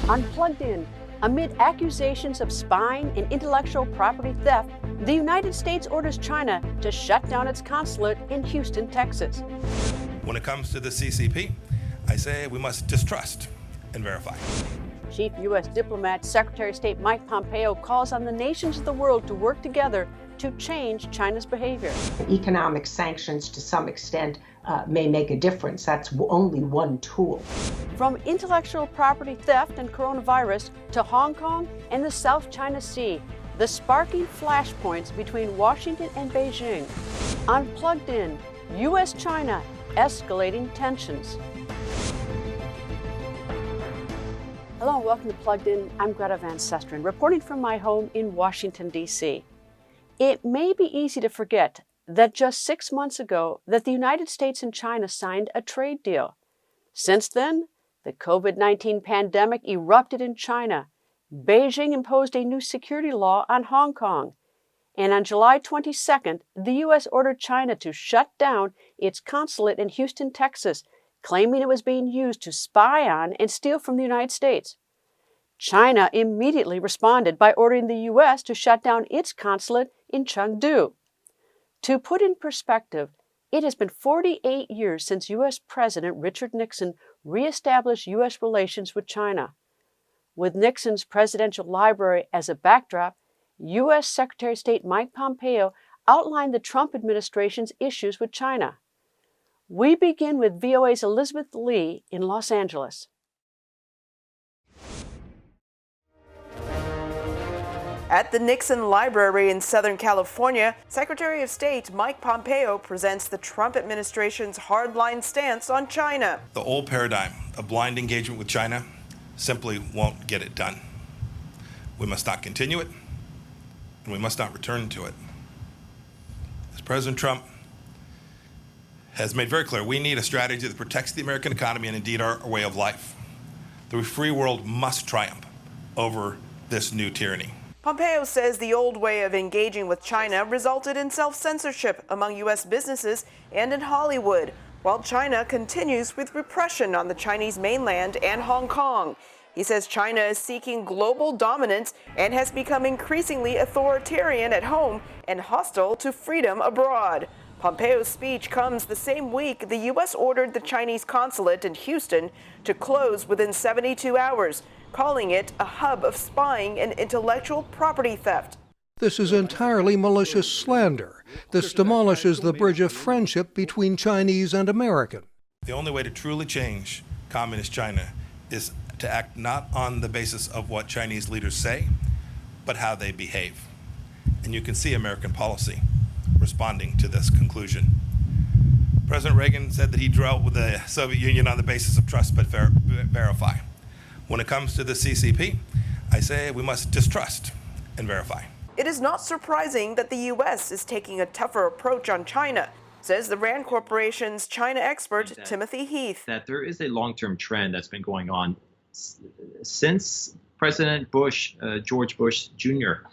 Unplugged in. Amid accusations of spying and intellectual property theft, the United States orders China to shut down its consulate in Houston, Texas. When it comes to the CCP, I say we must distrust and verify. Chief U.S. diplomat Secretary of State Mike Pompeo calls on the nations of the world to work together to change China's behavior. Economic sanctions, to some extent, may make a difference. That's only one tool. From intellectual property theft and coronavirus to Hong Kong and the South China Sea, the sparking flashpoints between Washington and Beijing. Unplugged in. U.S. China, escalating tensions. Hello and welcome to Plugged In. I'm Greta Van Susteren, reporting from my home in Washington, D.C. It may be easy to forget that just 6 months ago that the United States and China signed a trade deal. Since then, the COVID-19 pandemic erupted in China. Beijing imposed a new security law on Hong Kong. And on July 22nd, the U.S. ordered China to shut down its consulate in Houston, Texas, claiming it was being used to spy on and steal from the United States. China immediately responded by ordering the U.S. to shut down its consulate in Chengdu. To put in perspective, it has been 48 years since U.S. President Richard Nixon reestablished U.S. relations with China. With Nixon's presidential library as a backdrop, U.S. Secretary of State Mike Pompeo outlined the Trump administration's issues with China. We begin with VOA's Elizabeth Lee in Los Angeles. At the Nixon Library in Southern California, Secretary of State Mike Pompeo presents the Trump administration's hardline stance on China. The old paradigm of blind engagement with China simply won't get it done. We must not continue it, and we must not return to it. As President Trump has made very clear, we need a strategy that protects the American economy and indeed our way of life. The free world must triumph over this new tyranny. Pompeo says the old way of engaging with China resulted in self-censorship among U.S. businesses and in Hollywood, while China continues with repression on the Chinese mainland and Hong Kong. He says China is seeking global dominance and has become increasingly authoritarian at home and hostile to freedom abroad. Pompeo's speech comes the same week the U.S. ordered the Chinese consulate in Houston to close within 72 hours, calling it a hub of spying and intellectual property theft. This is entirely malicious slander. This demolishes the bridge of friendship between Chinese and American. The only way to truly change communist China is to act not on the basis of what Chinese leaders say, but how they behave. And you can see American policy responding to this conclusion. President Reagan said that he drew out with the Soviet Union on the basis of trust but verify. When it comes to the CCP, I say we must distrust and verify. It is not surprising that the U.S. is taking a tougher approach on China, says the Rand Corporation's China expert, Timothy Heath. That there is a long-term trend that's been going on since President Bush, George Bush Jr.,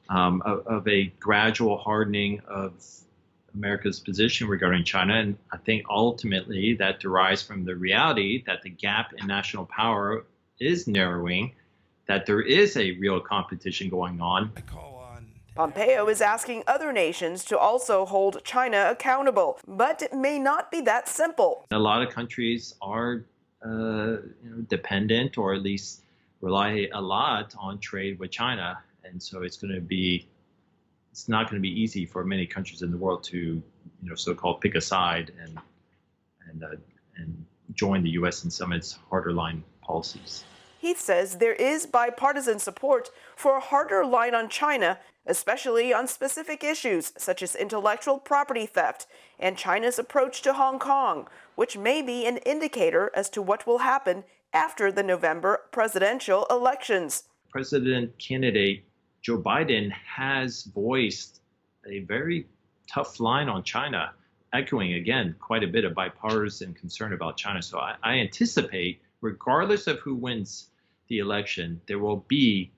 of a gradual hardening of America's position regarding China. And I think ultimately that derives from the reality that the gap in national power is narrowing, that there is a real competition going on. Pompeo is asking other nations to also hold China accountable, but it may not be that simple. A lot of countries are dependent, or at least rely a lot on trade with China. And so it's not going to be easy for many countries in the world to, so-called pick a side and join the U.S. in some of its harder line policies. He says there is bipartisan support for a harder line on China, especially on specific issues such as intellectual property theft and China's approach to Hong Kong, which may be an indicator as to what will happen after the November presidential elections. President candidate Joe Biden has voiced a very tough line on China, echoing, again, quite a bit of bipartisan concern about China. So I anticipate, regardless of who wins the election, there will be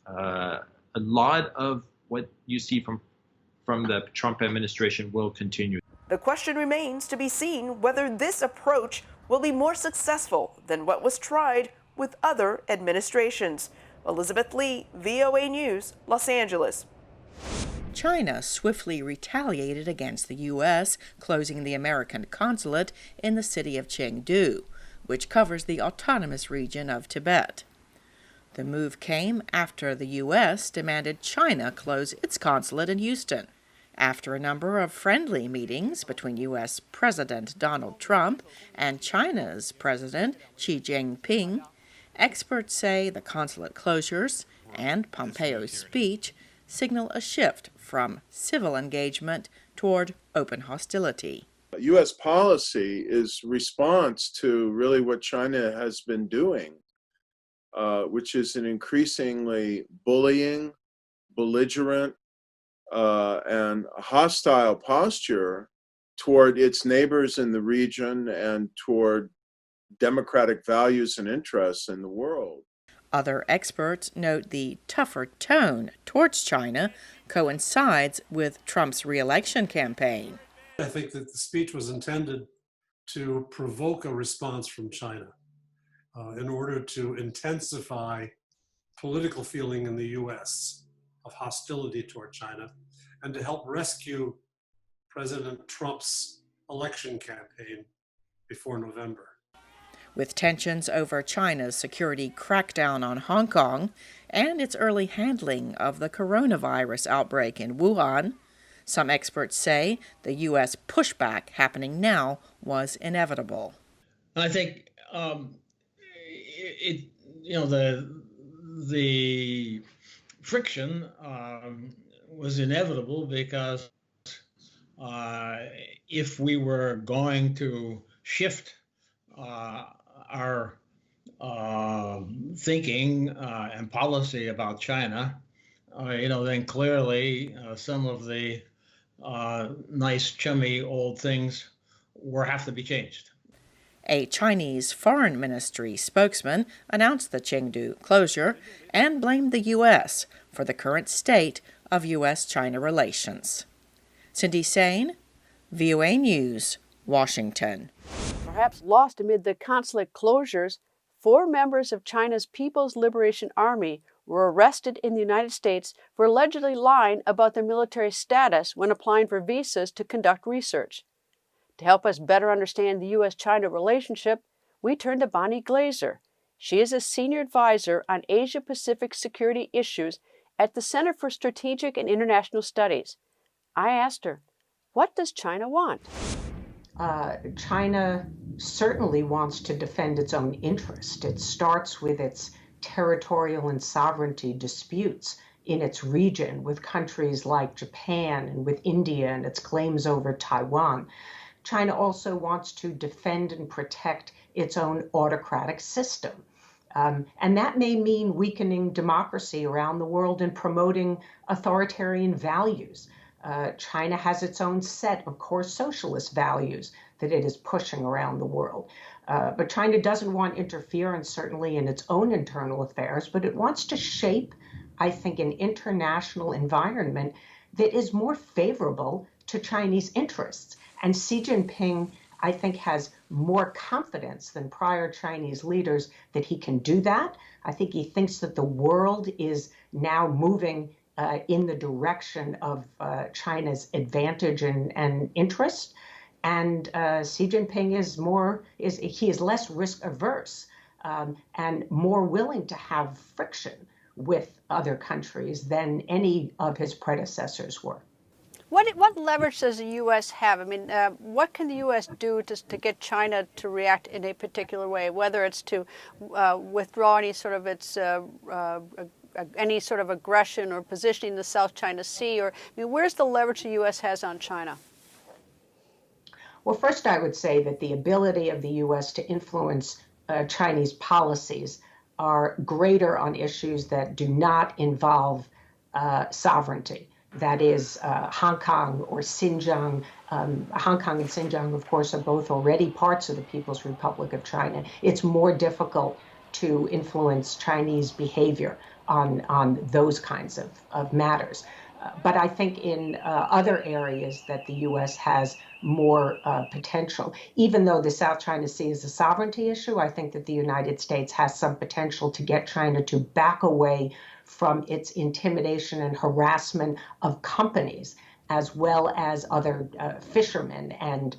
a lot of what you see from the Trump administration will continue. The question remains to be seen whether this approach will be more successful than what was tried with other administrations. Elizabeth Lee, VOA News, Los Angeles. China swiftly retaliated against the U.S., closing the American consulate in the city of Chengdu, which covers the autonomous region of Tibet. The move came after the U.S. demanded China close its consulate in Houston. After a number of friendly meetings between U.S. President Donald Trump and China's President Xi Jinping, experts say the consulate closures and Pompeo's speech signal a shift from civil engagement toward open hostility. U.S. policy is response to really what China has been doing, which is an increasingly bullying, belligerent, and hostile posture toward its neighbors in the region and toward democratic values and interests in the world. Other experts note the tougher tone towards China coincides with Trump's re-election campaign. I think that the speech was intended to provoke a response from China in order to intensify political feeling in the U.S. of hostility toward China and to help rescue President Trump's election campaign before November. With tensions over China's security crackdown on Hong Kong and its early handling of the coronavirus outbreak in Wuhan, some experts say the U.S. pushback happening now was inevitable. I think the friction was inevitable because if we were going to shift our thinking and policy about China, then clearly some of the nice, chummy old things will have to be changed. A Chinese foreign ministry spokesman announced the Chengdu closure and blamed the U.S. for the current state of U.S. China relations. Cindy Sain, VOA News, Washington. Perhaps lost amid the consulate closures, 4 members of China's People's Liberation Army were arrested in the United States for allegedly lying about their military status when applying for visas to conduct research. To help us better understand the U.S. China relationship, we turn to Bonnie Glazer. She is a senior advisor on Asia-Pacific security issues at the Center for Strategic and International Studies. I asked her, what does China want? China certainly wants to defend its own interest. It starts with its territorial and sovereignty disputes in its region with countries like Japan and with India and its claims over Taiwan. China also wants to defend and protect its own autocratic system. And that may mean weakening democracy around the world and promoting authoritarian values. China has its own set of core socialist values that it is pushing around the world. But China doesn't want interference, certainly in its own internal affairs, but it wants to shape, I think, an international environment that is more favorable to Chinese interests. And Xi Jinping, I think, has more confidence than prior Chinese leaders that he can do that. I think he thinks that the world is now moving in the direction of China's advantage and interest. And Xi Jinping is less risk averse and more willing to have friction with other countries than any of his predecessors were. What leverage does the U.S. have? I mean, what can the U.S. do to get China to react in a particular way, whether it's to withdraw any sort of its any sort of aggression or positioning in the South China Sea? Or, I mean, where's the leverage the U.S. has on China? Well, first, I would say that the ability of the U.S. to influence Chinese policies are greater on issues that do not involve sovereignty. That is Hong Kong or Xinjiang. Hong Kong and Xinjiang, of course, are both already parts of the People's Republic of China. It's more difficult to influence Chinese behavior on those kinds of matters. But I think in other areas that the U.S. has more potential. Even though the South China Sea is a sovereignty issue, I think that the United States has some potential to get China to back away from its intimidation and harassment of companies, as well as other fishermen and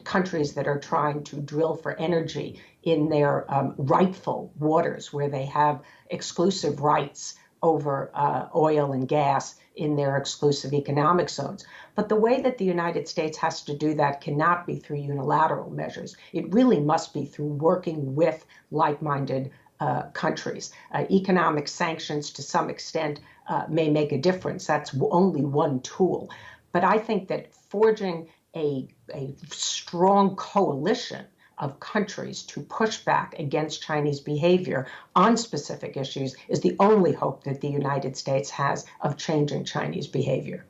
countries that are trying to drill for energy in their rightful waters, where they have exclusive rights over oil and gas in their exclusive economic zones. But the way that the United States has to do that cannot be through unilateral measures. It really must be through working with like-minded countries. Economic sanctions, to some extent, may make a difference. That's only one tool. But I think that forging a strong coalition of countries to push back against Chinese behavior on specific issues is the only hope that the United States has of changing Chinese behavior.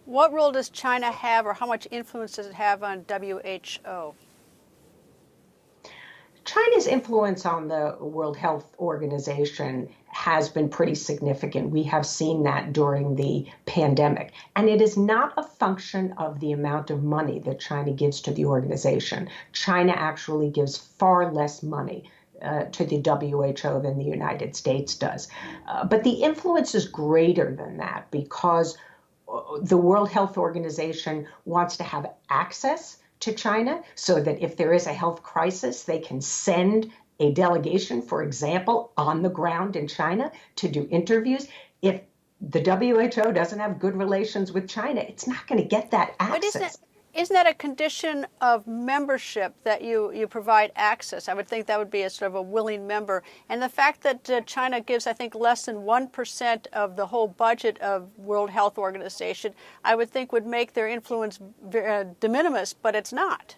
What role does China have, or how much influence does it have on WHO? China's influence on the World Health Organization has been pretty significant. We have seen that during the pandemic. And it is not a function of the amount of money that China gives to the organization. China actually gives far less money to the WHO than the United States does. But the influence is greater than that because the World Health Organization wants to have access to China so that if there is a health crisis, they can send a delegation, for example, on the ground in China to do interviews. If the WHO doesn't have good relations with China, it's not going to get that access. But isn't that a condition of membership that you provide access? I would think that would be a sort of a willing member. And the fact that China gives, I think, less than 1% of the whole budget of World Health Organization, I would think would make their influence de minimis, but it's not.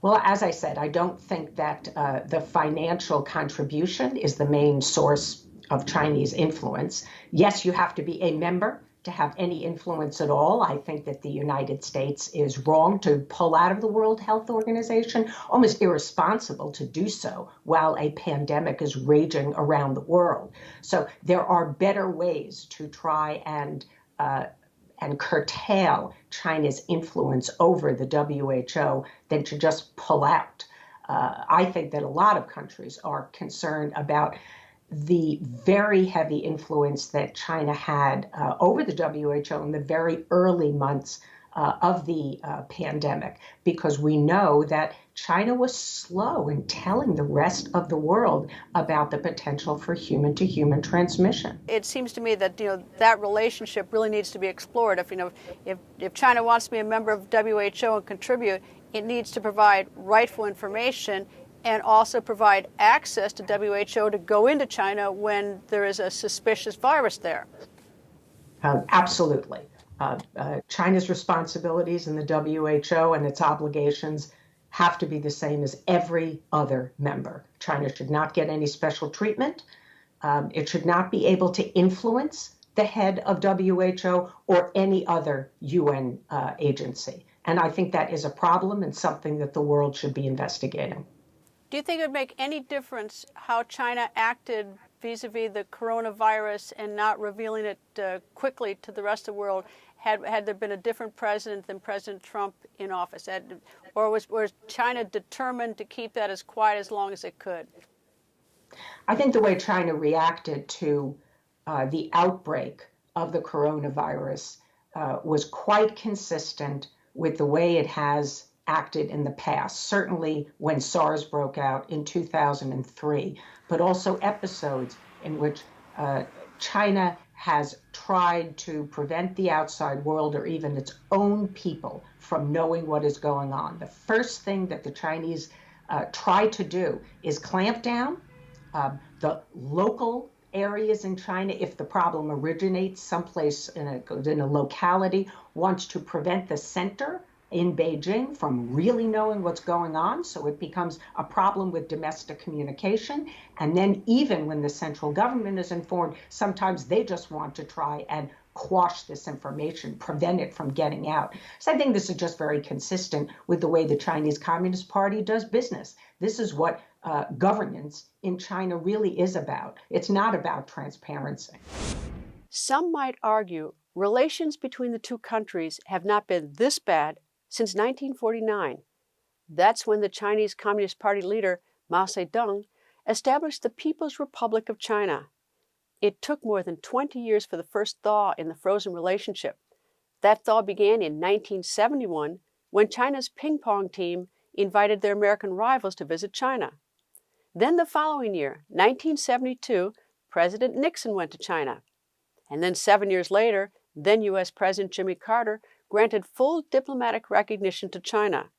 Well, as I said, I don't think that the financial contribution is the main source of Chinese influence. Yes, you have to be a member to have any influence at all. I think that the United States is wrong to pull out of the World Health Organization, almost irresponsible to do so while a pandemic is raging around the world. So there are better ways to try and curtail China's influence over the WHO than to just pull out. I think that a lot of countries are concerned about the very heavy influence that China had over the WHO in the very early months of the pandemic, because we know that China was slow in telling the rest of the world about the potential for human-to-human transmission. It seems to me that that relationship really needs to be explored. If China wants to be a member of WHO and contribute, it needs to provide rightful information and also provide access to WHO to go into China when there is a suspicious virus there. Absolutely. China's responsibilities in the WHO and its obligations have to be the same as every other member. China should not get any special treatment. It should not be able to influence the head of WHO or any other UN agency. And I think that is a problem and something that the world should be investigating. Do you think it would make any difference how China acted vis-a-vis the coronavirus and not revealing it quickly to the rest of the world had there been a different president than President Trump in office? Or was China determined to keep that as quiet as long as it could? I think the way China reacted to the outbreak of the coronavirus was quite consistent with the way it has acted in the past, certainly when SARS broke out in 2003, but also episodes in which China has tried to prevent the outside world or even its own people from knowing what is going on. The first thing that the Chinese try to do is clamp down the local areas in China. If the problem originates someplace in a locality, wants to prevent the center in Beijing from really knowing what's going on, so it becomes a problem with domestic communication. And then even when the central government is informed, sometimes they just want to try and quash this information, prevent it from getting out. So I think this is just very consistent with the way the Chinese Communist Party does business. This is what governance in China really is about. It's not about transparency. Some might argue relations between the two countries have not been this bad since 1949. That's when the Chinese Communist Party leader Mao Zedong established the People's Republic of China. It took more than 20 years for the first thaw in the frozen relationship. That thaw began in 1971 when China's ping pong team invited their American rivals to visit China. Then the following year, 1972, President Nixon went to China. And then 7 years later, then U.S. President Jimmy Carter granted full diplomatic recognition to China.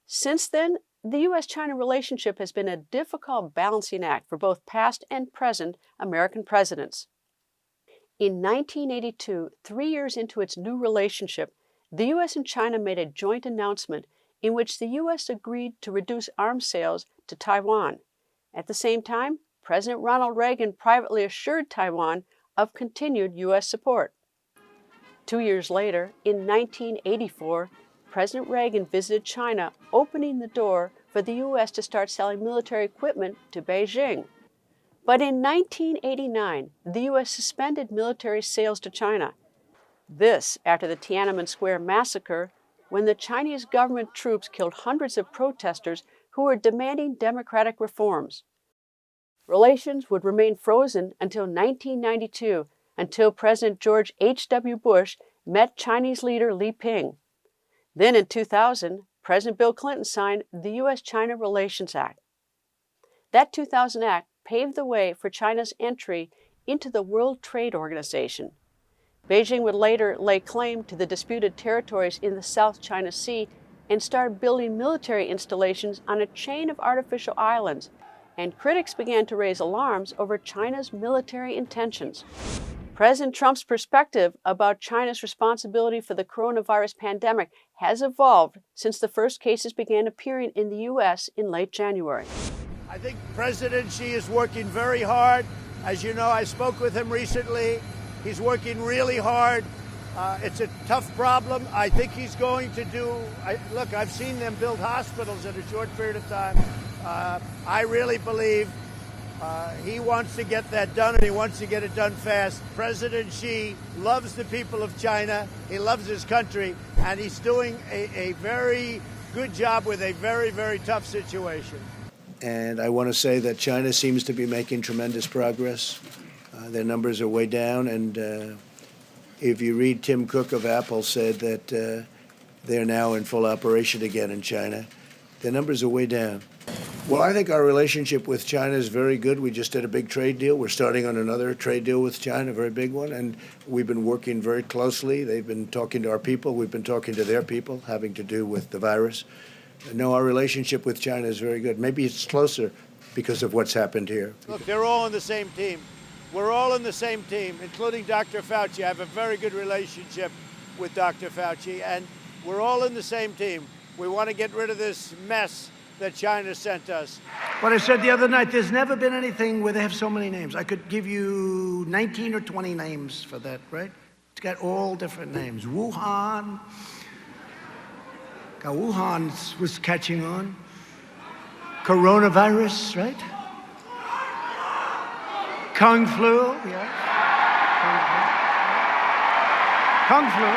Since then, the U.S. China relationship has been a difficult balancing act for both past and present American presidents. In 1982, 3 years into its new relationship, the U.S. and China made a joint announcement in which the U.S. agreed to reduce arms sales to Taiwan. At the same time, President Ronald Reagan privately assured Taiwan of continued U.S. support. 2 years later, in 1984, President Reagan visited China, opening the door for the U.S. to start selling military equipment to Beijing. But in 1989, the U.S. suspended military sales to China. This after the Tiananmen Square massacre, when the Chinese government troops killed hundreds of protesters who were demanding democratic reforms. Relations would remain frozen until 1992, until President George H.W. Bush met Chinese leader Li Ping. Then in 2000, President Bill Clinton signed the U.S. China Relations Act. That 2000 act paved the way for China's entry into the World Trade Organization. Beijing would later lay claim to the disputed territories in the South China Sea and start building military installations on a chain of artificial islands, and critics began to raise alarms over China's military intentions. President Trump's perspective about China's responsibility for the coronavirus pandemic has evolved since the first cases began appearing in the U.S. in late January. I think President Xi is working very hard. As you know, I spoke with him recently. He's working really hard. It's a tough problem. I think he's going to do... Look, I've seen them build hospitals in a short period of time. I really believe he wants to get that done, and he wants to get it done fast. President Xi loves the people of China. He loves his country, and he's doing a very good job with a very, very tough situation. And I want to say that China seems to be making tremendous progress. Their numbers are way down, and if you read Tim Cook of Apple said that they're now in full operation again in China. Their numbers are way down. Well, I think our relationship with China is very good. We just did a big trade deal. We're starting on another trade deal with China, a very big one, and we've been working very closely. They've been talking to our people. We've been talking to their people, having to do with the virus. No, our relationship with China is very good. Maybe it's closer because of what's happened here. Look, they're all on the same team. We're all in the same team, including Dr. Fauci. I have a very good relationship with Dr. Fauci, and we're all in the same team. We want to get rid of this mess that China sent us. What I said the other night, there's never been anything where they have so many names. I could give you 19 or 20 names for that, right? It's got all different names. Wuhan. Wuhan was catching on. Coronavirus, right? Kung flu, yeah. Kung flu.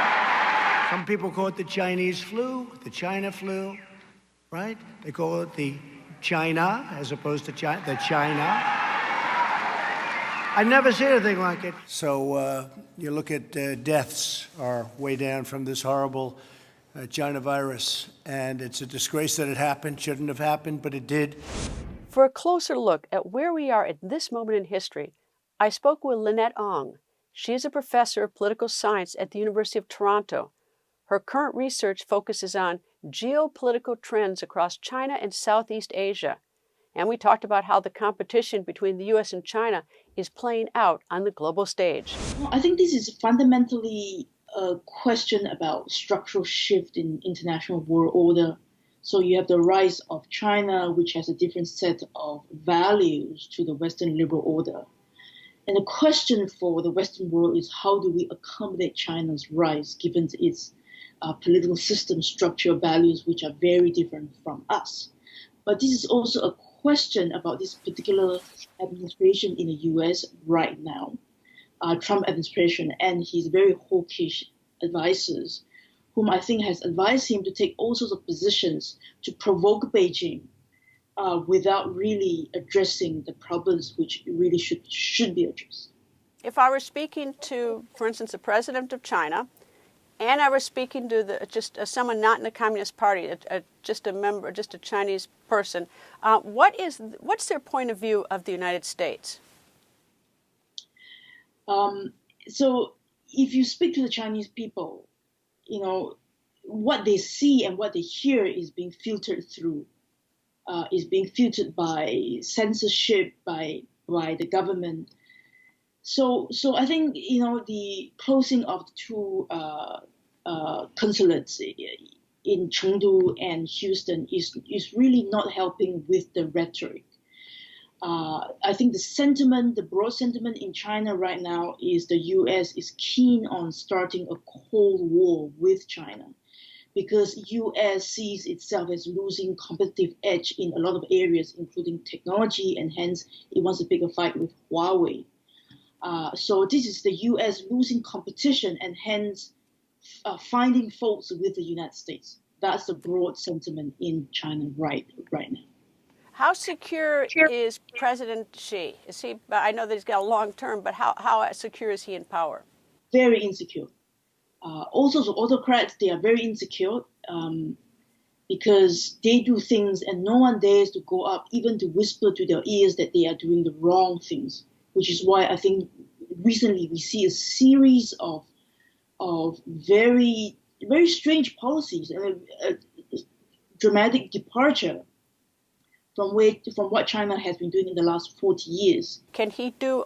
Some people call it the Chinese flu, the China flu, right? They call it the China as opposed to the China. I never see anything like it. So you look at deaths are way down from this horrible China virus, and it's a disgrace that it happened. Shouldn't have happened, but it did. For a closer look at where we are at this moment in history, I spoke with Lynette Ong. She is a professor of political science at the University of Toronto. Her current research focuses on geopolitical trends across China and Southeast Asia. And we talked about how the competition between the U.S. and China is playing out on the global stage. I think this is fundamentally a question about structural shift in international world order. So you have the rise of China, which has a different set of values to the Western liberal order. And the question for the Western world is how do we accommodate China's rise given its political system, structure, values, which are very different from us. But this is also a question about this particular administration in the U.S. right now. Trump administration and his very hawkish advisors, whom I think has advised him to take all sorts of positions to provoke Beijing without really addressing the problems which really should be addressed. If I were speaking to, for instance, the president of China, and I was speaking to someone not in the Communist Party, just a member, just a Chinese person, what's their point of view of the United States? So if you speak to the Chinese people, what they see and what they hear is being filtered through, is being filtered by censorship, by the government. So I think, the closing of the two consulates in Chengdu and Houston is really not helping with the rhetoric. I think the broad sentiment in China right now is the U.S. is keen on starting a Cold War with China, because U.S. sees itself as losing competitive edge in a lot of areas, including technology, and hence it wants to pick a fight with Huawei. So this is the U.S. losing competition and hence finding faults with the United States. That's the broad sentiment in China right now. How secure is President Xi? Is he? I know that he's got a long term, but how secure is he in power? Very insecure. Also, the autocrats, they are very insecure because they do things and no one dares to go up, even to whisper to their ears that they are doing the wrong things, which is why I think recently we see a series of very, very strange policies, a dramatic departure from what China has been doing in the last 40 years. Can he do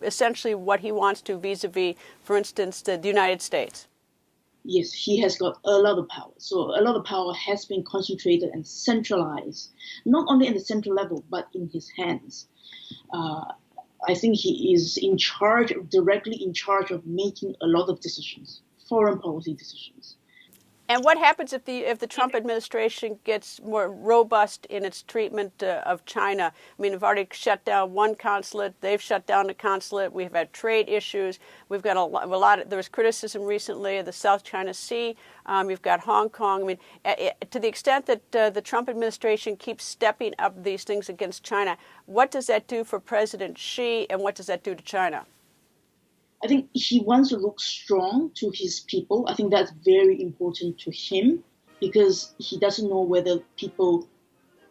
essentially what he wants to vis-a-vis, for instance, the United States? Yes, he has got a lot of power. So a lot of power has been concentrated and centralized, not only in the central level, but in his hands. I think he is directly in charge of making a lot of decisions, foreign policy decisions. And what happens if the Trump administration gets more robust in its treatment of China? I mean, we've already shut down one consulate. They've shut down the consulate. We've had trade issues. We've got a lot. There was criticism recently of the South China Sea. You've got Hong Kong. I mean, to the extent that the Trump administration keeps stepping up these things against China, what does that do for President Xi, and what does that do to China? I think he wants to look strong to his people. I think that's very important to him because he doesn't know whether people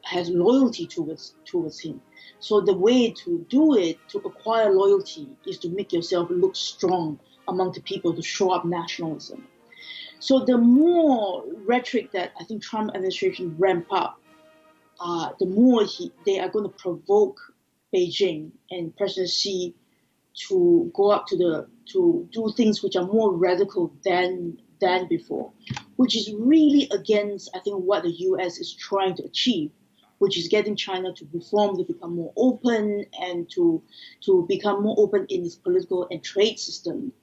has loyalty towards him. So the way to do it, to acquire loyalty, is to make yourself look strong among the people, to show up nationalism. So the more rhetoric that I think Trump administration ramp up, the more they are going to provoke Beijing and President Xi to go up to do things which are more radical than before, which is really against, I think, what the U.S. is trying to achieve, which is getting China to reform, to become more open, and to become more open in its political and trade system.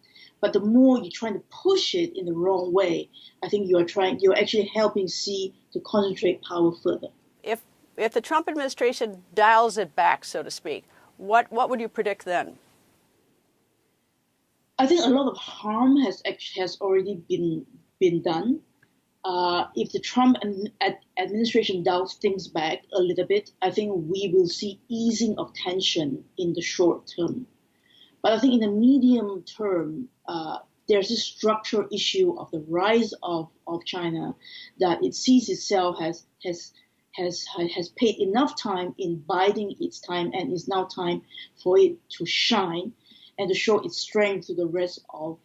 But the more you're trying to push it in the wrong way, I think you're actually helping Xi to concentrate power further. If the Trump administration dials it back, so to speak, what would you predict then? I think a lot of harm has already been done. If the Trump administration dials things back a little bit, I think we will see easing of tension in the short term. But I think in the medium term, there's this structural issue of the rise of China that it sees itself has paid enough time in biding its time, and it's now time for it to shine and to show its strength to the rest of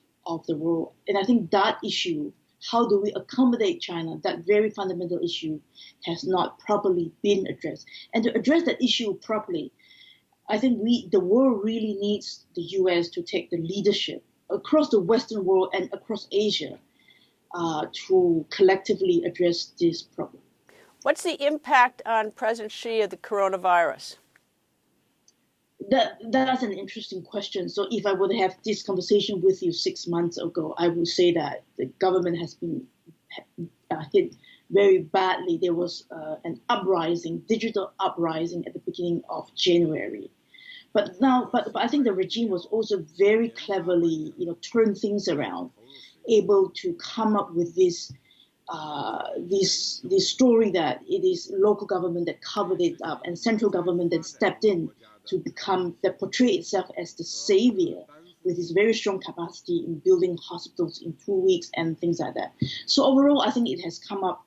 the world. And I think that issue, how do we accommodate China, that very fundamental issue, has not properly been addressed. And to address that issue properly, I think the world really needs the U.S. to take the leadership across the Western world and across Asia to collectively address this problem. What's the impact on President Xi of the coronavirus? That's an interesting question. So if I would have this conversation with you 6 months ago, I would say that the government has been hit very badly. There was an uprising, digital uprising at the beginning of January. But I think the regime was also very cleverly, turn things around, able to come up with this story that it is local government that covered it up and central government that stepped in to portray itself as the savior with this very strong capacity in building hospitals in 2 weeks and things like that. So overall, I think it has come out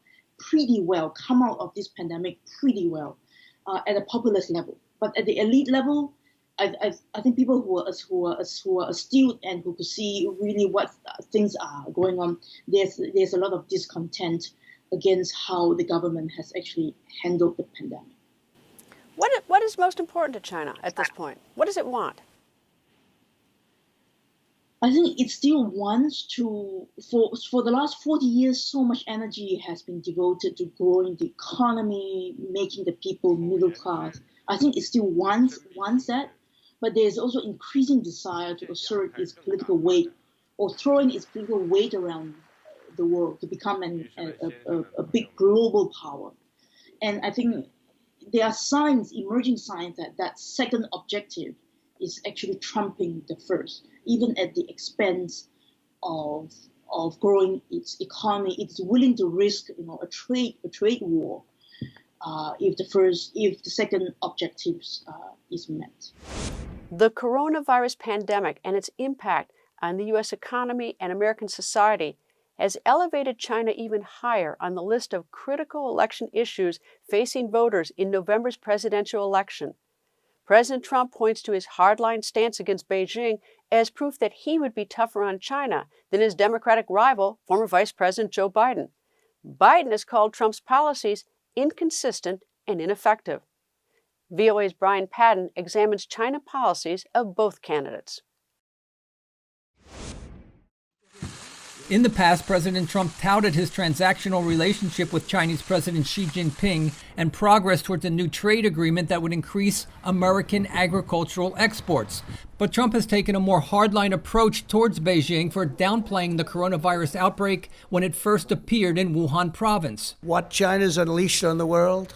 of this pandemic pretty well at a populist level. But at the elite level, I think people who are astute and who could see really what things are going on, there's a lot of discontent against how the government has actually handled the pandemic. What is most important to China at this point? What does it want? I think it still wants to, for the last 40 years, so much energy has been devoted to growing the economy, making the people middle class. I think it still wants that, but there's also increasing desire to assert its political weight or throwing its political weight around the world to become a big global power. And I think there are emerging signs that second objective is actually trumping the first, even at the expense of growing its economy. It's willing to risk, a trade war if the second objectives is met. The coronavirus pandemic and its impact on the U.S. economy and American society has elevated China even higher on the list of critical election issues facing voters in November's presidential election. President Trump points to his hardline stance against Beijing as proof that he would be tougher on China than his Democratic rival, former Vice President Joe Biden. Biden has called Trump's policies inconsistent and ineffective. VOA's Brian Padden examines China policies of both candidates. In the past, President Trump touted his transactional relationship with Chinese President Xi Jinping and progress towards a new trade agreement that would increase American agricultural exports. But Trump has taken a more hardline approach towards Beijing for downplaying the coronavirus outbreak when it first appeared in Wuhan province. What China's unleashed on the world,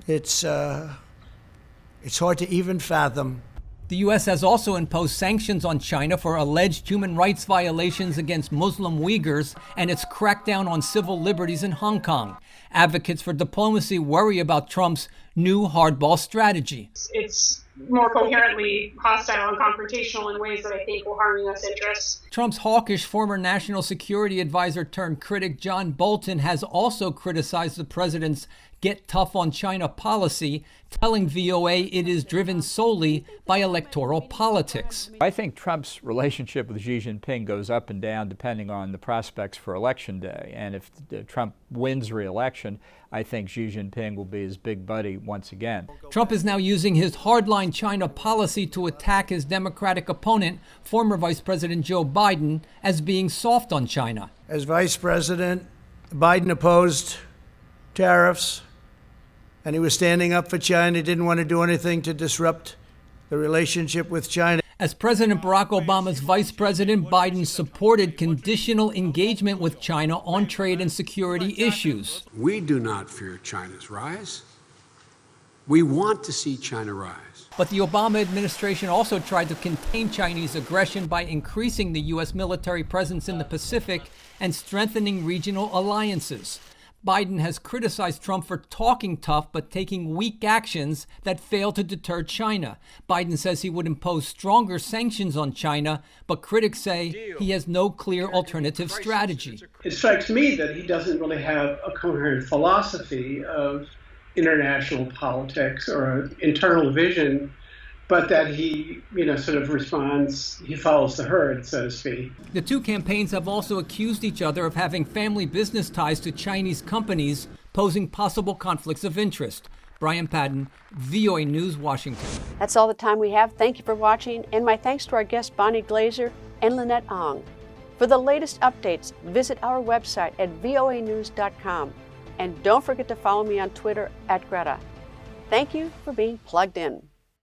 it's hard to even fathom. The U.S. has also imposed sanctions on China for alleged human rights violations against Muslim Uyghurs and its crackdown on civil liberties in Hong Kong. Advocates for diplomacy worry about Trump's new hardball strategy. It's more coherently hostile and confrontational in ways that I think will harm U.S. interests. Trump's hawkish former national security advisor turned critic John Bolton has also criticized the president's get tough on China policy, telling VOA it is driven solely by electoral politics. I think Trump's relationship with Xi Jinping goes up and down depending on the prospects for Election Day. And if Trump wins re-election, I think Xi Jinping will be his big buddy once again. Trump is now using his hardline China policy to attack his Democratic opponent, former Vice President Joe Biden, as being soft on China. As Vice President, Biden opposed tariffs, and he was standing up for China. He didn't want to do anything to disrupt the relationship with China. As President Barack Obama's vice president, Biden supported conditional engagement with China on trade and security issues. We do not fear China's rise. We want to see China rise. But the Obama administration also tried to contain Chinese aggression by increasing the U.S. military presence in the Pacific and strengthening regional alliances. Biden has criticized Trump for talking tough but taking weak actions that fail to deter China. Biden says he would impose stronger sanctions on China, but critics say he has no clear alternative strategy. It strikes me that he doesn't really have a coherent philosophy of international politics or an internal vision, but that he, sort of responds, he follows the herd, so to speak. The two campaigns have also accused each other of having family business ties to Chinese companies, posing possible conflicts of interest. Brian Padden, VOA News, Washington. That's all the time we have. Thank you for watching, and my thanks to our guests Bonnie Glaser and Lynette Ong. For the latest updates, visit our website at voanews.com. And don't forget to follow me on Twitter @Greta. Thank you for being plugged in.